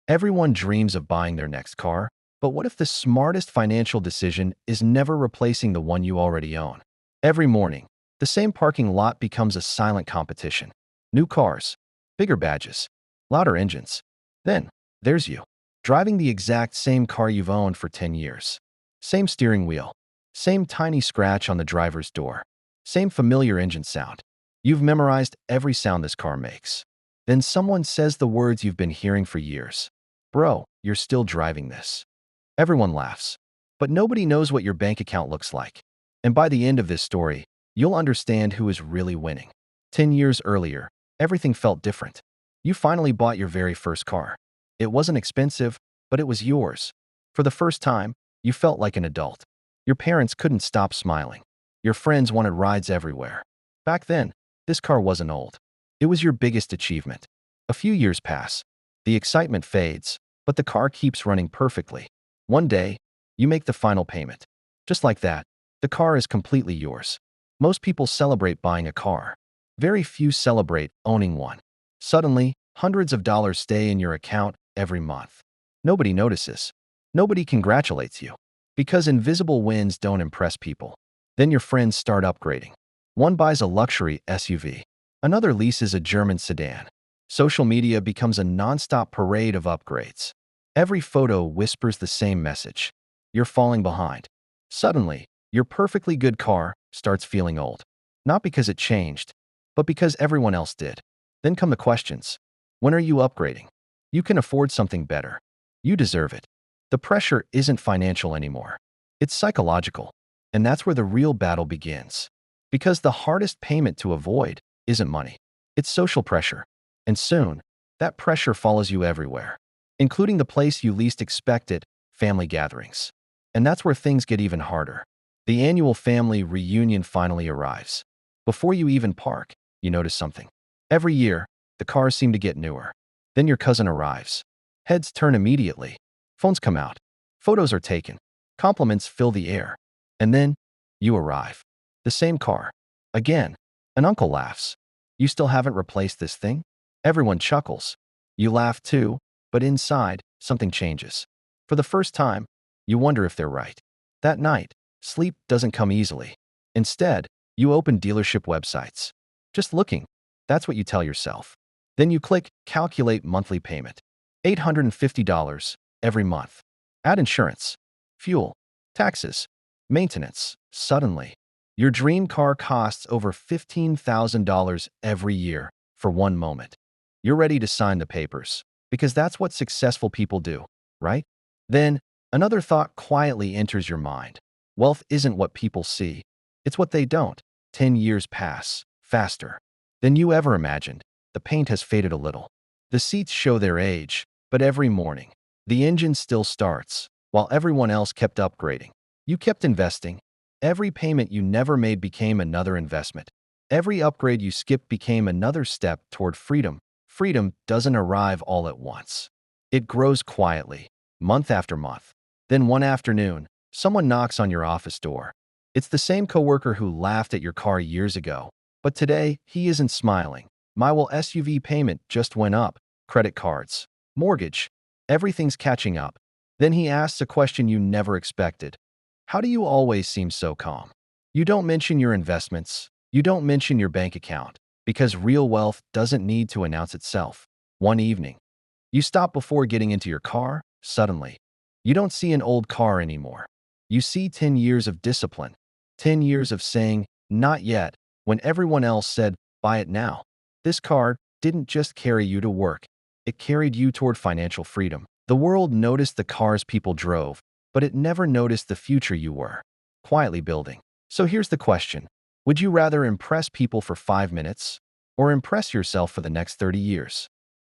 Everyone dreams of buying their next car, but what if the smartest financial decision is never replacing the one you already own? Every morning, the same parking lot becomes a silent competition. New cars, bigger badges, louder engines. Then, there's you, driving the exact same car you've owned for 10 years. Same steering wheel, same tiny scratch on the driver's door, same familiar engine sound. You've memorized every sound this car makes. Then someone says the words you've been hearing for years. Bro, you're still driving this. Everyone laughs. But nobody knows what your bank account looks like. And by the end of this story, you'll understand who is really winning. 10 years earlier, everything felt different. You finally bought your very first car. It wasn't expensive, but it was yours. For the first time, you felt like an adult. Your parents couldn't stop smiling. Your friends wanted rides everywhere. Back then, this car wasn't old. It was your biggest achievement. A few years pass. The excitement fades, but the car keeps running perfectly. One day, you make the final payment. Just like that, the car is completely yours. Most people celebrate buying a car. Very few celebrate owning one. Suddenly, hundreds of dollars stay in your account every month. Nobody notices. Nobody congratulates you. Because invisible wins don't impress people. Then your friends start upgrading. One buys a luxury SUV. Another leases a German sedan. Social media becomes a nonstop parade of upgrades. Every photo whispers the same message. You're falling behind. Suddenly, your perfectly good car starts feeling old. Not because it changed, but because everyone else did. Then come the questions. When are you upgrading? You can afford something better. You deserve it. The pressure isn't financial anymore. It's psychological. And that's where the real battle begins. Because the hardest payment to avoid isn't money. It's social pressure. And soon, that pressure follows you everywhere, including the place you least expect it, family gatherings. And that's where things get even harder. The annual family reunion finally arrives. Before you even park, you notice something. Every year, the cars seem to get newer. Then your cousin arrives. Heads turn immediately. Phones come out. Photos are taken. Compliments fill the air. And then, you arrive. The same car. Again, an uncle laughs. You still haven't replaced this thing? Everyone chuckles. You laugh too, but inside, something changes. For the first time, you wonder if they're right. That night, sleep doesn't come easily. Instead, you open dealership websites. Just looking, that's what you tell yourself. Then you click Calculate Monthly Payment. $850 every month. Add insurance, fuel, taxes, maintenance. Suddenly, your dream car costs over $15,000 every year for one moment. You're ready to sign the papers, because that's what successful people do, right? Then, another thought quietly enters your mind. Wealth isn't what people see. It's what they don't. 10 years pass, faster than you ever imagined. The paint has faded a little. The seats show their age, but every morning, the engine still starts, while everyone else kept upgrading. You kept investing. Every payment you never made became another investment. Every upgrade you skipped became another step toward freedom. Freedom doesn't arrive all at once. It grows quietly, month after month. Then one afternoon, someone knocks on your office door. It's the same coworker who laughed at your car years ago. But today, he isn't smiling. My SUV payment just went up. Credit cards, mortgage, everything's catching up. Then he asks a question you never expected. How do you always seem so calm? You don't mention your investments. You don't mention your bank account. Because real wealth doesn't need to announce itself. One evening, you stop before getting into your car. Suddenly, you don't see an old car anymore. You see 10 years of discipline. 10 years of saying, not yet, when everyone else said, buy it now. This car didn't just carry you to work. It carried you toward financial freedom. The world noticed the cars people drove, but it never noticed the future you were quietly building. So here's the question. Would you rather impress people for 5 minutes or impress yourself for the next 30 years?